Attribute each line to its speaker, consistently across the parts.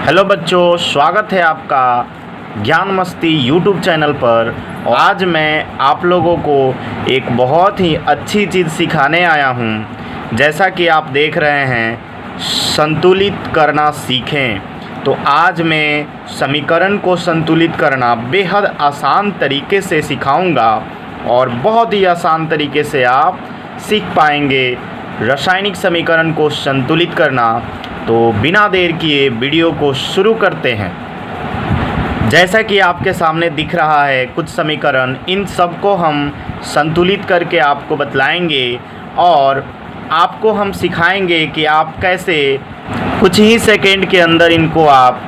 Speaker 1: Hello बच्चों, स्वागत है आपका ज्ञान मस्ती यूट्यूब चैनल पर। और आज मैं आप लोगों को एक बहुत ही अच्छी चीज़ सिखाने आया हूँ। जैसा कि आप देख रहे हैं, संतुलित करना सीखें। तो आज मैं समीकरण को संतुलित करना बेहद आसान तरीके से सिखाऊंगा और बहुत ही आसान तरीके से आप सीख पाएंगे रासायनिक समीकरण को संतुलित करना। तो बिना देर किए वीडियो को शुरू करते हैं। जैसा कि आपके सामने दिख रहा है कुछ समीकरण, इन सब को हम संतुलित करके आपको बतलाएंगे और आपको हम सिखाएंगे कि आप कैसे कुछ ही सेकंड के अंदर इनको आप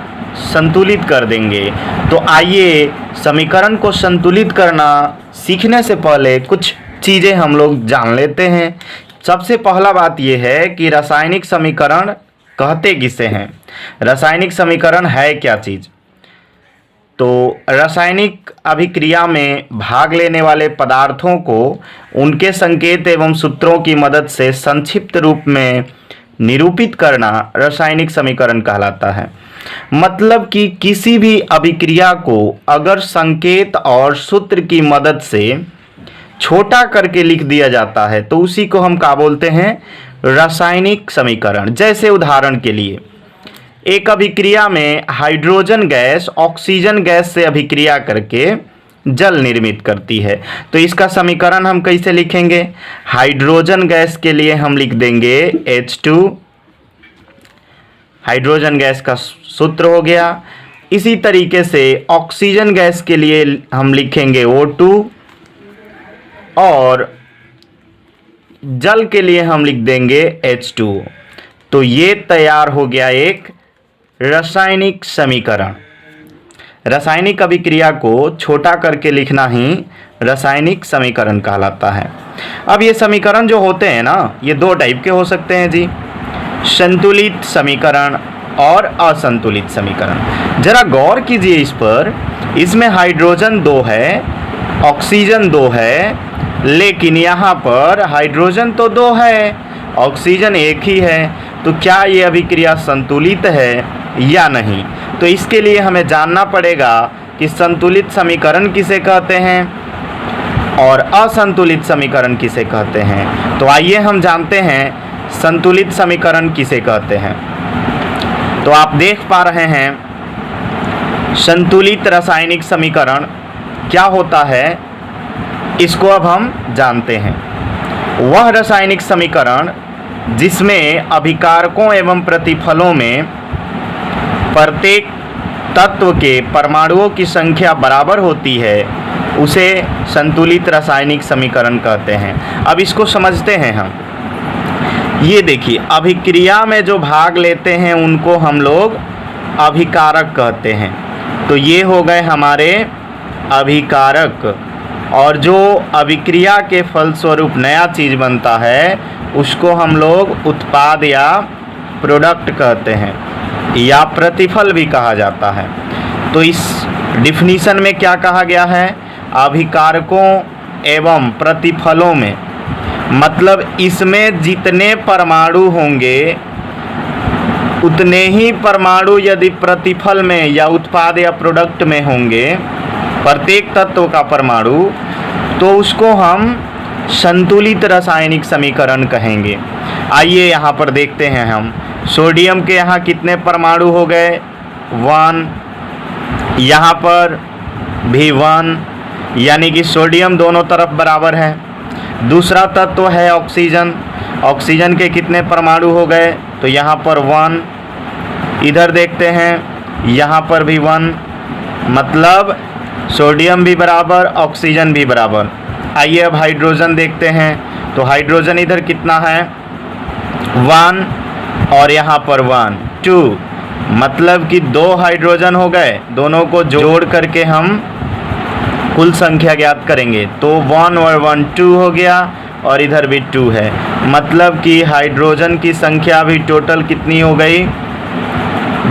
Speaker 1: संतुलित कर देंगे। तो आइए समीकरण को संतुलित करना सीखने से पहले कुछ चीज़ें हम लोग जान लेते हैं। सबसे पहला बात यह है कि रासायनिक समीकरण कहते किसे हैं। रासायनिक समीकरण है क्या चीज़? तो रासायनिक अभिक्रिया में भाग लेने वाले पदार्थों को उनके संकेत एवं सूत्रों की मदद से संक्षिप्त रूप में निरूपित करना रासायनिक समीकरण कहलाता है। मतलब कि किसी भी अभिक्रिया को अगर संकेत और सूत्र की मदद से छोटा करके लिख दिया जाता है तो उसी को हम क्या बोलते हैं? रासायनिक समीकरण। जैसे उदाहरण के लिए, एक अभिक्रिया में हाइड्रोजन गैस ऑक्सीजन गैस से अभिक्रिया करके जल निर्मित करती है। तो इसका समीकरण हम कैसे लिखेंगे? हाइड्रोजन गैस के लिए हम लिख देंगे H2, हाइड्रोजन गैस का सूत्र हो गया। इसी तरीके से ऑक्सीजन गैस के लिए हम लिखेंगे O2 और जल के लिए हम लिख देंगे H2। तो ये तैयार हो गया एक रासायनिक समीकरण। रासायनिक अभिक्रिया को छोटा करके लिखना ही रासायनिक समीकरण कहलाता है। अब ये समीकरण जो होते हैं ना, ये दो टाइप के हो सकते हैं जी, संतुलित समीकरण और असंतुलित समीकरण। जरा गौर कीजिए इस पर। इसमें हाइड्रोजन 2 है, ऑक्सीजन 2 है, लेकिन यहाँ पर हाइड्रोजन तो 2 है, ऑक्सीजन 1 ही है। तो क्या ये अभिक्रिया संतुलित है या नहीं? तो इसके लिए हमें जानना पड़ेगा कि संतुलित समीकरण किसे कहते हैं और असंतुलित समीकरण किसे कहते हैं। तो आइए हम जानते हैं संतुलित समीकरण किसे कहते हैं। तो आप देख पा रहे हैं संतुलित रासायनिक समीकरण क्या होता है, इसको अब हम जानते हैं। वह रासायनिक समीकरण जिसमें अभिकारकों एवं प्रतिफलों में प्रत्येक तत्व के परमाणुओं की संख्या बराबर होती है उसे संतुलित रासायनिक समीकरण कहते हैं। अब इसको समझते हैं हम। ये देखिए, अभिक्रिया में जो भाग लेते हैं उनको हम लोग अभिकारक कहते हैं। तो ये हो गए हमारे अभिकारक। और जो अभिक्रिया के फलस्वरूप नया चीज़ बनता है उसको हम लोग उत्पाद या प्रोडक्ट कहते हैं या प्रतिफल भी कहा जाता है। तो इस डिफिनीशन में क्या कहा गया है? अभिकारकों एवं प्रतिफलों में, मतलब इसमें जितने परमाणु होंगे उतने ही परमाणु यदि प्रतिफल में या उत्पाद या प्रोडक्ट में होंगे, प्रत्येक तत्व का परमाणु, तो उसको हम संतुलित रासायनिक समीकरण कहेंगे। आइए यहाँ पर देखते हैं हम। सोडियम के यहाँ कितने परमाणु हो गए? 1। यहाँ पर भी 1, यानी कि सोडियम दोनों तरफ बराबर है। दूसरा तत्व है ऑक्सीजन। ऑक्सीजन के कितने परमाणु हो गए? तो यहाँ पर 1। इधर देखते हैं, यहाँ पर भी 1, मतलब सोडियम भी बराबर, ऑक्सीजन भी बराबर। आइए अब हाइड्रोजन देखते हैं। तो हाइड्रोजन इधर कितना है? 1 और यहाँ पर 1, 2, मतलब कि 2 हाइड्रोजन हो गए। दोनों को जोड़ करके हम कुल संख्या ज्ञात करेंगे। तो 1 और 1 2 हो गया और इधर भी 2 है, मतलब कि हाइड्रोजन की संख्या भी टोटल कितनी हो गई?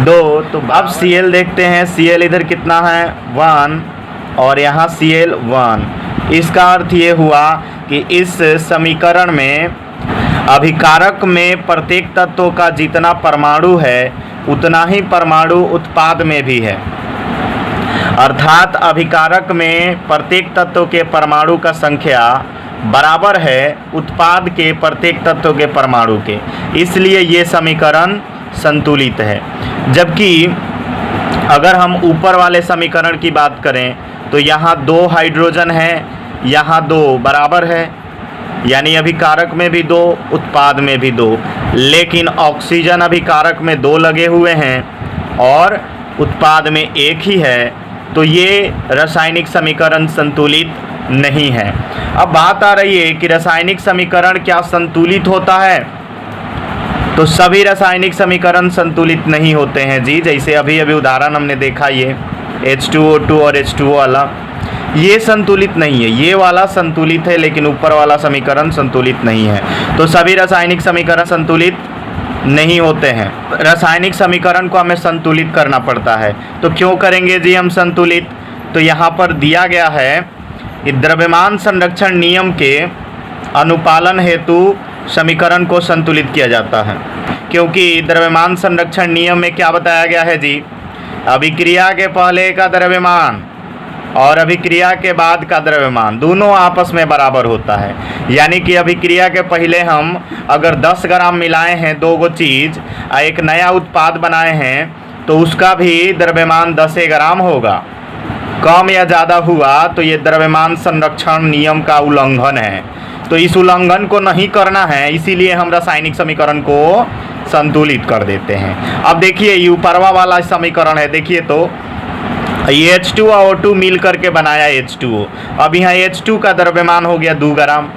Speaker 1: 2। तो अब Cl देखते हैं। Cl इधर कितना है? 1 और यहाँ Cl 1। इसका अर्थ ये हुआ कि इस समीकरण में अभिकारक में प्रत्येक तत्व का जितना परमाणु है उतना ही परमाणु उत्पाद में भी है। अर्थात अभिकारक में प्रत्येक तत्व के परमाणु का संख्या बराबर है उत्पाद के प्रत्येक तत्व के परमाणु के, इसलिए ये समीकरण संतुलित है। जबकि अगर हम ऊपर वाले समीकरण की बात करें तो यहाँ 2 हाइड्रोजन है, यहाँ 2 बराबर है, यानी अभिकारक में भी 2 उत्पाद में भी 2, लेकिन ऑक्सीजन अभिकारक में 2 लगे हुए हैं और उत्पाद में 1 ही है, तो ये रासायनिक समीकरण संतुलित नहीं है। अब बात आ रही है कि रासायनिक समीकरण क्या संतुलित होता है? तो सभी रासायनिक समीकरण संतुलित नहीं होते हैं जी। जैसे अभी अभी उदाहरण हमने देखा, ये H2O2 और H2O वाला, ये संतुलित नहीं है। ये वाला संतुलित है लेकिन ऊपर वाला समीकरण संतुलित नहीं है। तो सभी रासायनिक समीकरण संतुलित नहीं होते हैं। रासायनिक समीकरण को हमें संतुलित करना पड़ता है। तो क्यों करेंगे जी हम संतुलित? तो यहाँ पर दिया गया है कि द्रव्यमान संरक्षण नियम के अनुपालन हेतु समीकरण को संतुलित किया जाता है। क्योंकि द्रव्यमान संरक्षण नियम में क्या बताया गया है जी? अभिक्रिया के पहले का द्रव्यमान और अभिक्रिया के बाद का द्रव्यमान दोनों आपस में बराबर होता है। यानी कि अभिक्रिया के पहले हम अगर 10 ग्राम मिलाए हैं 2 गो चीज़, एक नया उत्पाद बनाए हैं, तो उसका भी द्रव्यमान 10 ग्राम होगा। कम या ज़्यादा हुआ तो ये द्रव्यमान संरक्षण नियम का उल्लंघन है। तो इस उल्लंघन को नहीं करना है, इसीलिए हम रासायनिक समीकरण को संतुलित कर देते हैं। अब देखिए ये ऊपरवा वाला समीकरण है, देखिए तो ये H2 और O2 मिल करके बनाया H2O। अब यहाँ H2 का द्रव्यमान हो गया 2 ग्राम,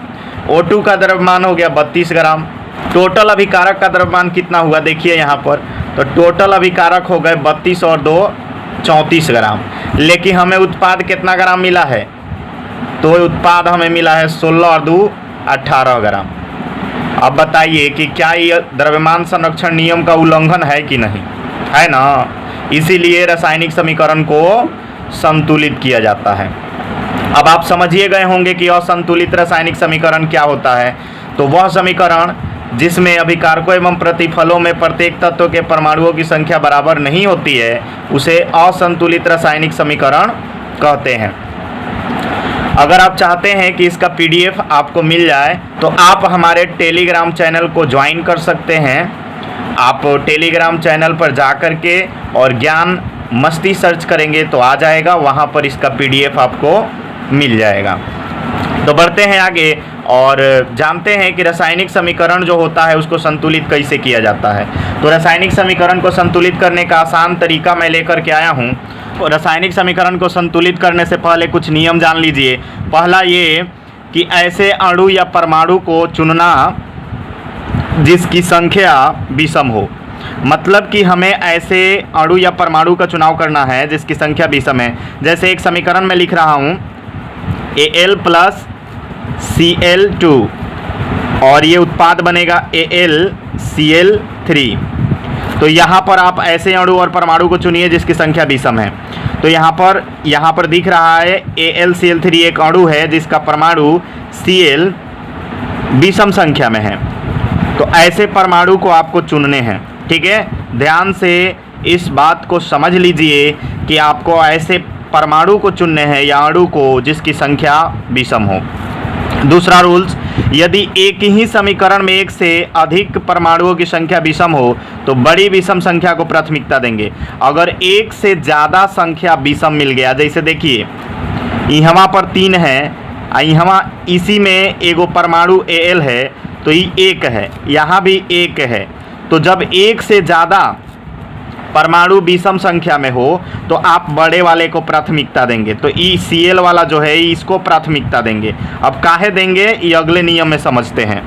Speaker 1: O2 का द्रव्यमान हो गया 32 ग्राम। टोटल अभिकारक का द्रव्यमान कितना हुआ देखिए यहाँ पर, तो टोटल अभिकारक हो गए 32 और 2 34 ग्राम। लेकिन हमें उत्पाद कितना ग्राम मिला है? तो उत्पाद हमें मिला है 16 और 2 18 ग्राम। अब बताइए कि क्या ये द्रव्यमान संरक्षण नियम का उल्लंघन है कि नहीं? है ना। इसीलिए रासायनिक समीकरण को संतुलित किया जाता है। अब आप समझिए गए होंगे कि असंतुलित रासायनिक समीकरण क्या होता है। तो वह समीकरण जिसमें अभिकारकों एवं प्रतिफलों में प्रत्येक तत्व के परमाणुओं की संख्या बराबर नहीं होती है, उसे असंतुलित रासायनिक समीकरण कहते हैं। अगर आप चाहते हैं कि इसका PDF आपको मिल जाए तो आप हमारे टेलीग्राम चैनल को ज्वाइन कर सकते हैं। आप टेलीग्राम चैनल पर जा कर के और ज्ञान मस्ती सर्च करेंगे तो आ जाएगा, वहाँ पर इसका PDF आपको मिल जाएगा। तो बढ़ते हैं आगे और जानते हैं कि रासायनिक समीकरण जो होता है उसको संतुलित कैसे किया जाता है। तो रासायनिक समीकरण को संतुलित करने का आसान तरीका मैं लेकर के आया हूँ। तो रासायनिक समीकरण को संतुलित करने से पहले कुछ नियम जान लीजिए। पहला ये कि ऐसे अणु या परमाणु को चुनना जिसकी संख्या विषम हो। मतलब कि हमें ऐसे अणु या परमाणु का चुनाव करना है जिसकी संख्या विषम है। जैसे एक समीकरण में लिख रहा हूँ Al + Cl2 और ये उत्पाद बनेगा AlCl3। तो यहाँ पर आप ऐसे अणु और परमाणु को चुनिए जिसकी संख्या विषम है। तो यहाँ पर दिख रहा है AlCl3 एक अणु है जिसका परमाणु Cl विषम संख्या में है। तो ऐसे परमाणु को आपको चुनने हैं, ठीक है। ध्यान से इस बात को समझ लीजिए कि आपको ऐसे परमाणु को चुनने हैं या अणु को जिसकी संख्या विषम हो। दूसरा रूल्स, यदि एक ही समीकरण में एक से अधिक परमाणुओं की संख्या विषम हो तो बड़ी विषम संख्या को प्राथमिकता देंगे। अगर एक से ज़्यादा संख्या विषम मिल गया, जैसे देखिए यहाँ पर 3 है, यहाँ इसी में एगो परमाणु Al है तो ये 1 है, यहाँ भी 1 है। तो जब एक से ज़्यादा परमाणु विषम संख्या में हो तो आप बड़े वाले को प्राथमिकता देंगे। तो ई Cl वाला जो है इसको प्राथमिकता देंगे। अब काहे देंगे ये अगले नियम में समझते हैं।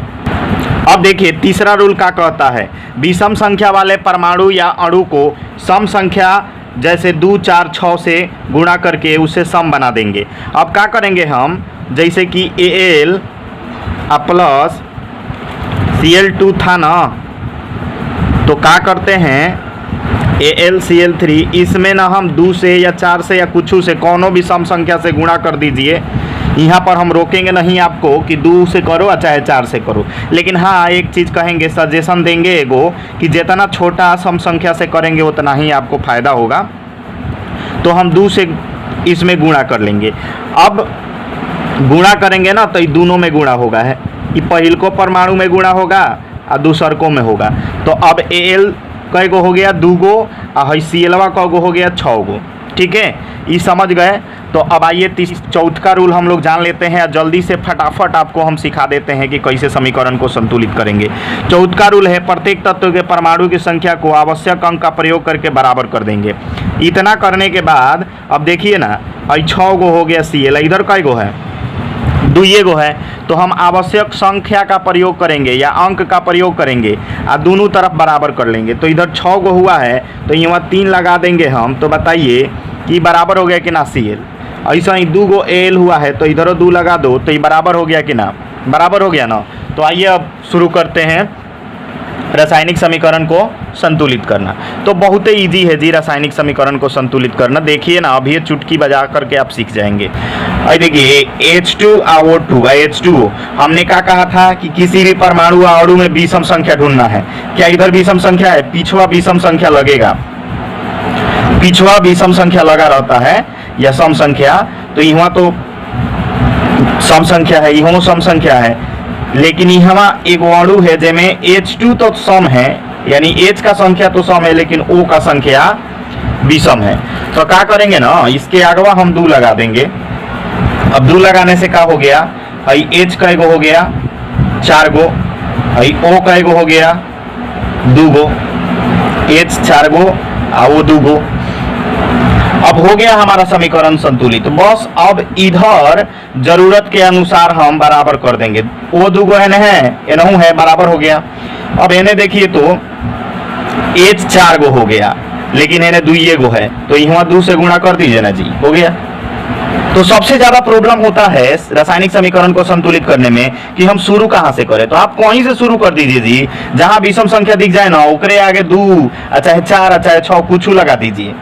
Speaker 1: अब देखिए तीसरा रूल क्या कहता है, विषम संख्या वाले परमाणु या अणु को सम संख्या जैसे 2, 4, 6 से गुणा करके उसे सम बना देंगे। अब क्या करेंगे हम, जैसे कि Al + Cl2 था ना, तो क्या करते हैं AlCl3 इसमें ना हम 2 से या 4 से या कुछ से कौनों भी सम संख्या से गुणा कर दीजिए। यहाँ पर हम रोकेंगे नहीं आपको कि 2 से करो या चाहे 4 से करो, लेकिन हाँ एक चीज़ कहेंगे, सजेशन देंगे एगो कि जितना छोटा सम संख्या से करेंगे उतना ही आपको फ़ायदा होगा। तो हम 2 से इसमें गुणा कर लेंगे। अब गुणा करेंगे ना तो ये दोनों में गुणा होगा है, ये पहिल को परमाणु में गुणा होगा और दूसर को में होगा। तो अब एल कई गो हो गया 2 गो और सीएलवा क गो हो गया 6 गो। ठीक है, ये समझ गए। तो अब आइए चौथा रूल हम लोग जान लेते हैं, जल्दी से फटाफट आपको हम सिखा देते हैं कि कैसे समीकरण को संतुलित करेंगे। चौथा रूल है, प्रत्येक तत्व के परमाणु की संख्या को आवश्यक अंक का प्रयोग करके बराबर कर देंगे। इतना करने के बाद अब देखिए ना, 6 गो हो गया सीएल, इधर कई गो है 2 गो है, तो हम आवश्यक संख्या का प्रयोग करेंगे या अंक का प्रयोग करेंगे और दोनों तरफ बराबर कर लेंगे। तो इधर 6 गो हुआ है तो यहाँ 3 लगा देंगे हम। तो बताइए कि बराबर हो गया कि ना सीएल। ऐसा ही 2 गो एल हुआ है तो इधर 2 लगा दो, तो ये बराबर हो गया कि ना, बराबर हो गया ना। तो आइए अब शुरू करते हैं रासायनिक समीकरण को संतुलित करना। तो बहुत ही ईजी है जी रासायनिक समीकरण को संतुलित करना। देखिए ना, अभी ये चुटकी बजा करके आप सीख जाएंगे। और देखिए H2 और O2, H2 हमने क्या कहा था कि किसी भी परमाणु अणु में विषम संख्या ढूंढना है। क्या इधर विषम संख्या है? पिछवा विषम संख्या लगेगा, पिछवा विषम संख्या लगा रहता है या सम संख्या। तो यहाँ तो सम संख्या है, यहाँ सम संख्या है, लेकिन यहाँ एक अणु है जिसमें H2 तो सम है, यानी H का संख्या तो सम है लेकिन O का संख्या विषम है। तो क्या करेंगे ना, इसके आगवा हम 2 लगा देंगे। अब 2 लगाने से क्या हो गया, H का एगो हो गया 4 गो, O का एगो हो गया 2 गो, H 4 गो और वो 2 गो। अब हो गया हमारा समीकरण संतुलित। बस अब इधर जरूरत के अनुसार हम बराबर कर देंगे। वो 2 गो एन है, एनहू है, बराबर हो गया। अब एने देखिए तो H 4 गो हो गया, लेकिन एने 2 गो है, तो यहाँ 2 से गुणा कर दीजिए ना जी, हो गया। तो सबसे ज्यादा प्रॉब्लम होता है रासायनिक समीकरण को संतुलित करने में कि हम शुरू कहाँ से करें। तो आप कहीं से शुरू कर दीजिए जी, जहां विषम संख्या दिख जाए ना, उकरे आगे 2 चाहे 4 चाहे 6 कुछ लगा दीजिए।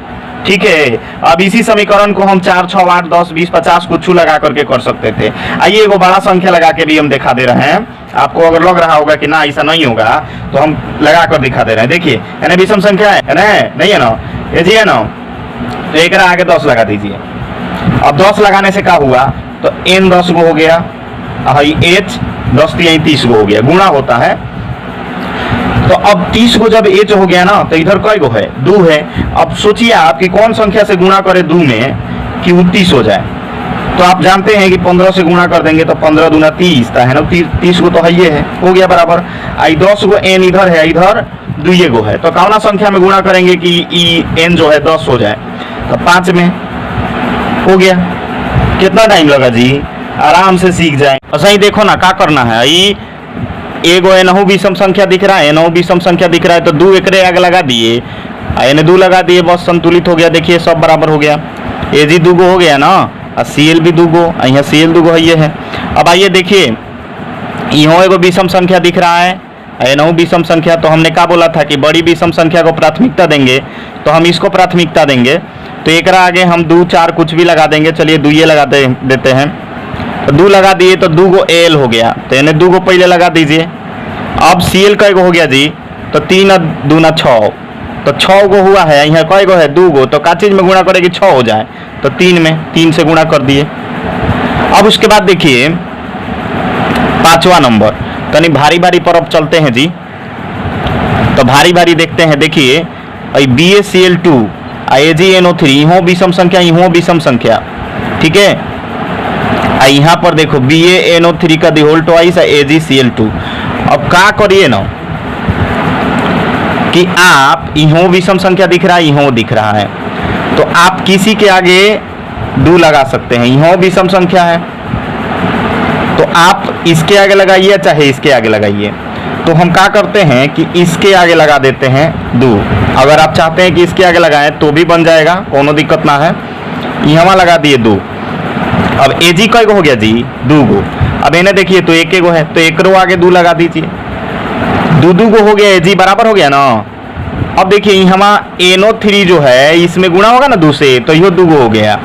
Speaker 1: ठीक है, अब इसी समीकरण को हम 4, 6, 8, 10, 20, 50 कुछ लगा करके कर सकते थे। आइए एगो बड़ा संख्या लगा के भी हम दिखा दे रहे हैं। आपको अगर लग रहा होगा कि ना ऐसा नहीं होगा तो हम लगा कर दिखा दे रहे हैं। देखिए यानी विषम संख्या है ना, नहीं है ना, ये जी है ना, तो एक आगे 10 लगा दीजिए। अब 10 लगाने से क्या हुआ, तो n 10 गो हो गया, H 10 30 गो हो गया, गुणा होता है। तो अब 30 को जब H हो गया ना, तो इधर कई गो है, 2 है। अब सोचिए आप कि कौन संख्या से गुणा करे 2 में कि वो 30 हो जाए। तो आप जानते हैं कि 15 से गुणा कर देंगे तो 15 दूना 30 है ना, 30 गो तो है, ये है, हो गया बराबर। आई 10 गो n इधर है, इधर 2 गो है, तो कौन संख्या में गुणा करेंगे कि n जो है 10 हो जाए, तो 5 में हो गया। कितना टाइम लगा जी, आराम से सीख जाए। ऐसा ही देखो ना क्या करना है, एगो एनहू विषम संख्या दिख रहा है, एनहू विषम संख्या दिख रहा है, तो 2 एकरे आगे लगा दिए, एने 2 लगा दिए, बस संतुलित हो गया। देखिए सब बराबर हो गया। Ag 2 गो हो गया ना, और Cl भी 2 गो, यहाँ Cl 2 गो है, ये है। अब आइए देखिए, यहाँ एगो विषम संख्या दिख रहा है, एनहू विषम संख्या। तो हमने क्या बोला था कि बड़ी विषम संख्या को प्राथमिकता देंगे, तो हम इसको प्राथमिकता देंगे। तो एक आगे हम 2, 4 कुछ भी लगा देंगे। चलिए 2 लगा देते हैं। तो 2 लगा दिए तो 2 गो एल हो गया, तो इन्हें 2 गो पहले लगा दीजिए। अब सीएल कई गो हो गया जी, तो 3 दूना 6, तो 6 गो हुआ है। यहाँ कई गो है, 2 गो, तो क्या चीज में गुणा करेगी 6 हो जाए, तो 3 में 3 से गुणा कर दिए। अब उसके बाद देखिए 5वां नंबर, तनी भारी भारी पर अब चलते हैं जी। तो भारी भारी देखते हैं। देखिए BaCl2 AgNO3, यहाँ विषम संख्या, यहाँ विषम संख्या, ठीक है। यहाँ पर देखो BaNO3 का दी होल ट्वाइस AgCl2। अब क्या करिए ना कि आप यहाँ विषम संख्या दिख रहा है, यहाँ दिख रहा है, तो आप किसी के आगे 2 लगा सकते हैं। यहाँ विषम संख्या है तो आप इसके आगे लगाइए चाहे इसके आगे लगाइए। तो हम क्या करते हैं कि इसके आगे लगा देते हैं 2। अगर आप चाहते हैं कि इसके आगे लगाएं तो भी बन जाएगा, कोनो दिक्कत ना है। यहाँ लगा दिए 2। अब Ag कई गो हो गया जी, 2 गो। अब इन्हें देखिए तो 1 गो है, तो 1 रो आगे 2 लगा दीजिए, 2 गो हो गया, Ag बराबर हो गया ना। अब देखिए यहाँ NO3 जो है इसमें गुणा होगा ना 2 से, तो यह 2 गो हो गया।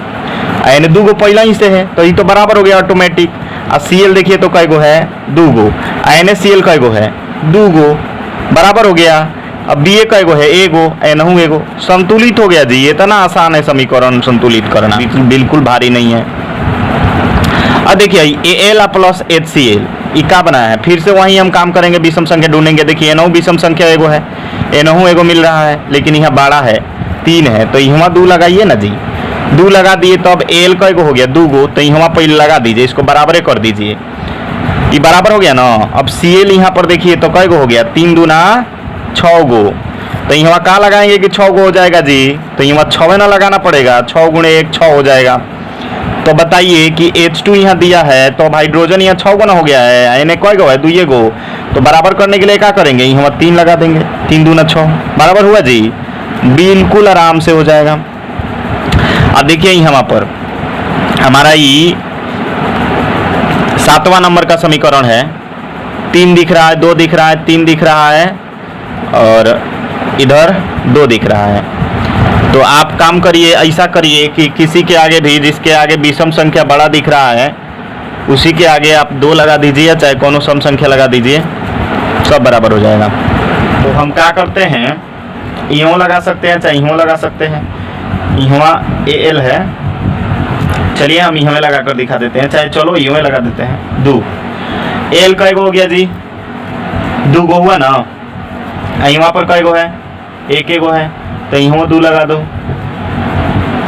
Speaker 1: यानी 2 गो पहला ही से है तो ये तो बराबर हो गया ऑटोमेटिक। और Cl देखिए तो कई गो है 2 गो, NaCl कई गो है 2 गो, बराबर हो गया। अब Ba कई गो है एगो, एनहू एगो, संतुलित हो गया जी। ये इतना आसान है समीकरण संतुलित करना, बिल्कुल भारी नहीं है। अब देखिए Al प्लस HCl ये क्या बनाया है, फिर से वहीं हम काम करेंगे, विषम संख्या ढूंढेंगे। देखिए एनहू विषम संख्या एगो है, एनहू एगो मिल रहा है, लेकिन यहाँ बड़ा है 3 है तो यहाँ 2 लगाइए ना जी। 2 लगा दिए तो अब एल कई गो हो गया 2 गो, तो यहाँ पहले लगा दीजिए, इसको बराबर कर दीजिए, ये बराबर हो गया ना। अब Cl यहाँ पर देखिए तो कई गो हो गया 3 दूना 6 गो, तो यहाँ क्या लगाएंगे कि 6 गो हो जाएगा जी, तो यहाँ 6 ना लगाना पड़ेगा, 6 गुणे 1 6 हो जाएगा। तो बताइए कि H2 यहाँ दिया है तो अब हाइड्रोजन यहाँ 6 गो ना हो गया है, Na कई गो है 2 गो, तो बराबर करने के लिए क्या करेंगे, यहाँ 3 लगा देंगे, 3 दूना 6 बराबर हुआ जी, बिल्कुल आराम से हो जाएगा। अब देखिए यहाँ पर हमारा ये 7वां नंबर का समीकरण है, 3 दिख रहा है, 2 दिख रहा है, 3 दिख रहा है और इधर 2 दिख रहा है। तो आप काम करिए, ऐसा करिए कि किसी के आगे भी, जिसके आगे विषम संख्या बड़ा दिख रहा है उसी के आगे आप 2 लगा दीजिए, चाहे कोनो सम संख्या लगा दीजिए, सब बराबर हो जाएगा। तो हम क्या करते हैं, यूँ लगा सकते हैं चाहे यूँ लगा सकते हैं। यहाँ Al है, चलिए हम यहाँ लगा कर दिखा देते हैं, चाहे चलो यूँ लगा देते हैं 2। Al कई गो हो गया जी, 2 गो हुआ ना। यहाँ पर कई गो है, 1 गो है, तो यहाँ 2 लगा दो।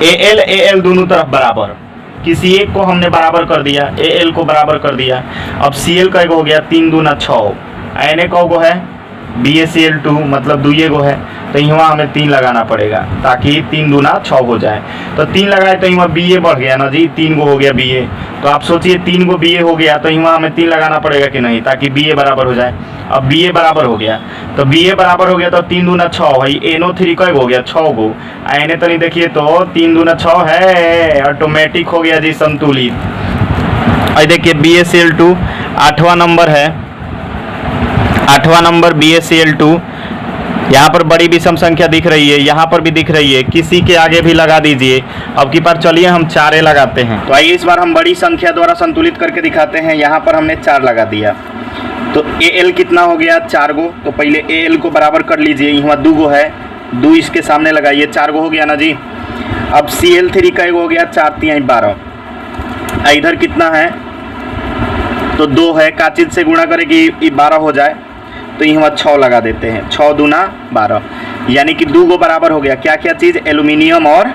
Speaker 1: Al दोनों तरफ बराबर, किसी एक को हमने बराबर कर दिया, Al को बराबर कर दिया। अब Cl कई गो हो गया 3 दूना 6, Na कौ गो है BaCl2 मतलब 2 गो है, तो यहाँ हमें 3 लगाना पड़ेगा ताकि 3 दूना 6 हो जाए। तो 3 लगाए तो यहाँ Ba बढ़ गया ना जी, 3 गो हो गया Ba। तो आप सोचिए 3 गो Ba हो गया तो यहाँ हमें 3 लगाना पड़ेगा कि नहीं, ताकि Ba बराबर हो जाए। अब Ba बराबर हो गया, तो Ba बराबर हो गया तो 3 दूना 6 भाई, NO3 कई गो हो गया 6 गो, Na तो नहीं देखिए तो 3 दूना 6 है, ऑटोमेटिक हो गया जी संतुलित। और देखिए BaCl2 8वां नंबर है, 8वां नंबर BaCl2, यहाँ पर बड़ी विषम संख्या दिख रही है, यहाँ पर भी दिख रही है, किसी के आगे भी लगा दीजिए। अब की बार चलिए हम 4 लगाते हैं, तो आइए इस बार हम बड़ी संख्या द्वारा संतुलित करके दिखाते हैं। यहाँ पर हमने 4 लगा दिया, तो Al कितना हो गया 4 गो, तो पहले Al को बराबर कर लीजिए, यहाँ 2 गो है, 2 इसके सामने लगाइए, 4 गो हो गया ना जी। अब Cl3 कई गो हो गया 4 3 12, इधर कितना है तो 2 है, का चीज से गुणा करें कि 12 हो जाए, तो यहाँ 6 लगा देते हैं, 6 दूना 12, यानी कि 2 गो बराबर हो गया। क्या क्या चीज़, एल्यूमिनियम और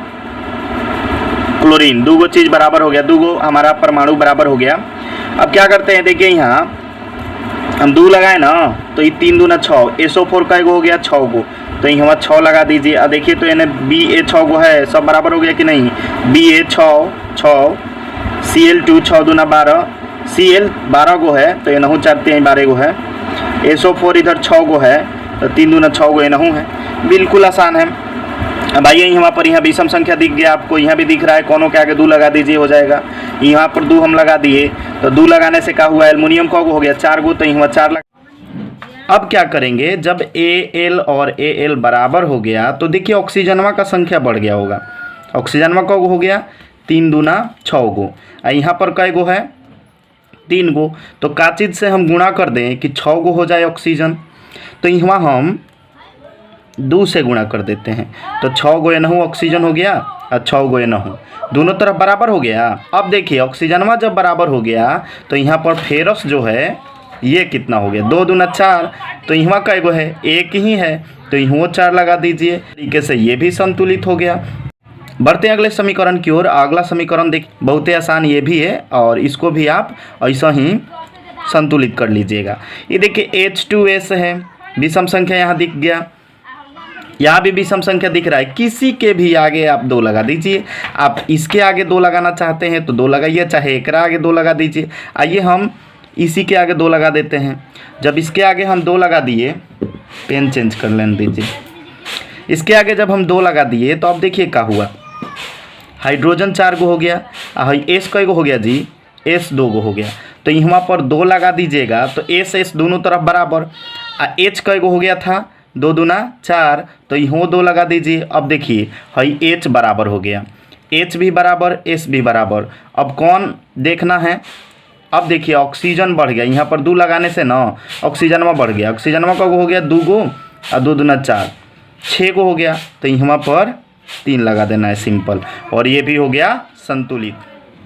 Speaker 1: क्लोरीन, 2 गो चीज़ बराबर हो गया, 2 गो हमारा परमाणु बराबर हो गया। अब क्या करते हैं, देखिए यहाँ हम 2 लगाए ना, तो ये 3 दूना 6, SO4 का गो हो गया 6 गो, तो यहाँ 6 लगा दीजिए। अब देखिए तो यानी Ba 6 गो है, सब बराबर हो गया कि नहीं, Ba 6, Cl2 6 दूना 12, Cl 12 गो है, तो यहाँ 4 3 12 गो है, SO4 इधर 6 गो है, तो 3 दूना 6 गो यहाँ है, बिल्कुल आसान है। अब आइए यहाँ पर, यहाँ विषम संख्या दिख गया आपको, यहाँ भी दिख रहा है, कोनों के आगे 2 लगा दीजिए, हो जाएगा। यहाँ पर 2 हम लगा दिए, तो 2 लगाने से क्या हुआ, एल्युमिनियम का हो गया 4 गो, तो यहाँ 4 लगा। अब क्या करेंगे, जब Al और Al बराबर हो गया तो देखिए ऑक्सीजनवा का संख्या बढ़ गया होगा, ऑक्सीजनवा का हो गया 3 दूना 6 गो, यहाँ पर कई गो है 3 गो, तो का चीज़ से हम गुणा कर दें कि 6 गो हो जाए ऑक्सीजन, तो यहाँ हम 2 से गुणा कर देते हैं, तो 6 गो एनहू ऑक्सीजन हो गया और 6 गो एनहू, दोनों तरफ बराबर हो गया। अब देखिए ऑक्सीजनवा जब बराबर हो गया तो यहाँ पर फेरस जो है ये कितना हो गया, 2 दूना 4, तो यहाँ कई गो है, 1 ही है, तो यहाँ 4 लगा दीजिए। तरीके से ये भी संतुलित हो गया। बढ़ते हैं अगले समीकरण की ओर। अगला समीकरण देख बहुत ही आसान ये भी है, और इसको भी आप ऐसा ही संतुलित कर लीजिएगा। ये देखिए H2S है, विषम संख्या यहाँ दिख गया, यहाँ भी विषम संख्या दिख रहा है, किसी के भी आगे आप 2 लगा दीजिए। आप इसके आगे 2 लगाना चाहते हैं तो 2 लगाइए, चाहे एक आगे 2 लगा दीजिए। आइए हम इसी के आगे 2 लगा देते हैं। जब इसके आगे हम 2 लगा दिए, पेन चेंज कर लेने दीजिए, इसके आगे जब हम 2 लगा दिए तो अब देखिए क्या हुआ, हाइड्रोजन 4 गो हो गया, S कई गो हो गया जी, S 2 गो हो गया, तो यहाँ पर 2 लगा दीजिएगा, तो S दोनों तरफ बराबर। H कई गो हो गया था, 2 दूना 4, तो यहाँ 2 लगा दीजिए। अब देखिए H बराबर हो गया, H भी बराबर S भी बराबर। अब कौन देखना है, अब देखिए ऑक्सीजन बढ़ गया, यहाँ पर 2 लगाने से ना ऑक्सीजन में बढ़ गया। ऑक्सीजन में कब हो गया 2 गो और 2 दूना 4, 6 गो हो गया। तो यहाँ पर 3 लगा देना है सिंपल, और ये भी हो गया संतुलित।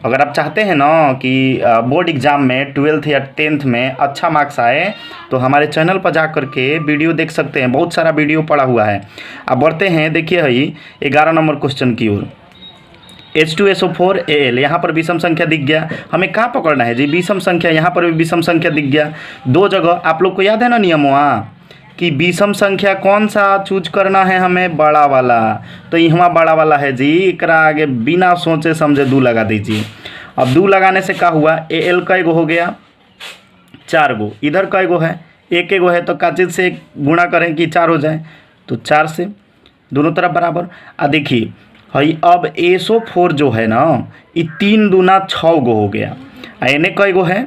Speaker 1: अगर आप चाहते हैं ना कि बोर्ड एग्ज़ाम में 12th या 10th में अच्छा मार्क्स आए, तो हमारे चैनल पर जा कर के वीडियो देख सकते हैं, बहुत सारा वीडियो पड़ा हुआ है। अब बढ़ते हैं, देखिए है 11 नंबर क्वेश्चन की ओर। H2SO4 Al, यहाँ पर विषम संख्या दिख गया, हमें कहाँ पकड़ना है जी, विषम संख्या। यहाँ पर भी विषम संख्या दिख गया 2 जगह। आप लोग को याद है ना नियम वहाँ कि विषम संख्या कौन सा चूज करना है हमें, बड़ा वाला। तो यहाँ बड़ा वाला है जी, एकरा आगे बिना सोचे समझे 2 लगा दीजिए। अब 2 लगाने से क्या हुआ, Al कई गो हो गया 4 गो, इधर कई गो है 1 गो है, तो का चीज़ से गुणा करें कि 4 हो जाए, तो 4 से दोनों तरफ बराबर। देखिए हई अब SO4 जो है ना, ये 3 दूना 6 गो हो गया। इन्हें कई गो है,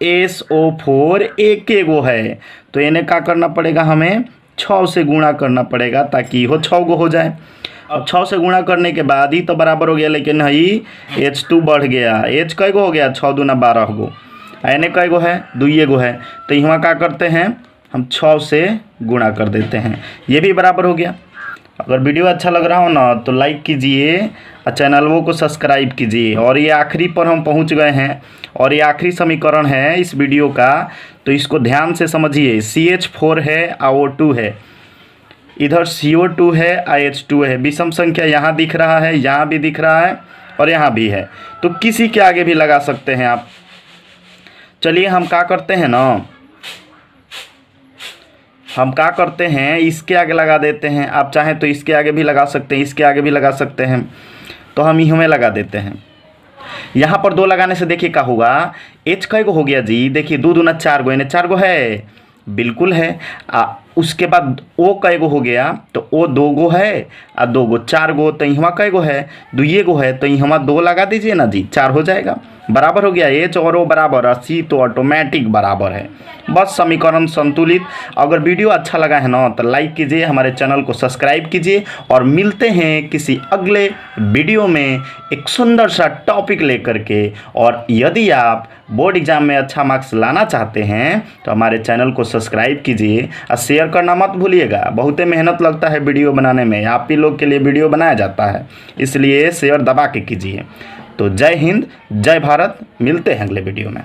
Speaker 1: SO4 1 गो है, तो इन्हें क्या करना पड़ेगा, हमें 6 से गुणा करना पड़ेगा ताकि वो 6 गो हो जाए। अब 6 से गुणा करने के बाद ही तो बराबर हो गया, लेकिन हई H2 बढ़ गया। H कई गो हो गया, 6 दूना 12 गो। इन्हें कई गो है, 2 गो है, तो यहाँ क्या करते हैं हम 6 से गुणा कर देते हैं, ये भी बराबर हो गया। अगर वीडियो अच्छा लग रहा हो ना तो लाइक कीजिए और चैनलों को सब्सक्राइब कीजिए। और ये आखिरी पर हम पहुंच गए हैं, और ये आखिरी समीकरण है इस वीडियो का, तो इसको ध्यान से समझिए। CH4 है O2 है, इधर CO2 है H2 है, विषम संख्या यहाँ दिख रहा है, यहाँ भी दिख रहा है और यहाँ भी है, तो किसी के आगे भी लगा सकते हैं आप। चलिए हम क्या करते हैं ना, हम क्या करते हैं, इसके आगे लगा देते हैं। आप चाहें तो इसके आगे भी लगा सकते हैं, इसके आगे भी लगा सकते हैं, तो हम इन्हें लगा देते हैं। यहाँ पर 2 लगाने से देखिए क्या होगा, H कई गो हो गया जी, देखिए 2 दूना 4 गो, इन्हें 4 गो है, बिल्कुल है। उसके बाद O कई गो हो गया, तो O 2 गो है और 2 गो 4 गो, तो यहाँ कई गो है, 2 गो है, तो यहाँ 2 लगा दीजिए ना जी, 4 हो जाएगा, बराबर हो गया। H और O बराबर, 80 तो ऑटोमेटिक बराबर है। बस समीकरण संतुलित। अगर वीडियो अच्छा लगा है ना तो लाइक कीजिए, हमारे चैनल को सब्सक्राइब कीजिए, और मिलते हैं किसी अगले वीडियो में एक सुंदर सा टॉपिक लेकर के। और यदि आप बोर्ड एग्जाम में अच्छा मार्क्स लाना चाहते हैं तो हमारे चैनल को सब्सक्राइब कीजिए और शेयर करना मत भूलिएगा। बहुत मेहनत लगता है वीडियो बनाने में, आप ही लोग के लिए वीडियो बनाया जाता है, इसलिए शेयर दबा के कीजिए। तो जय हिंद, जय भारत, मिलते हैं अगले वीडियो में।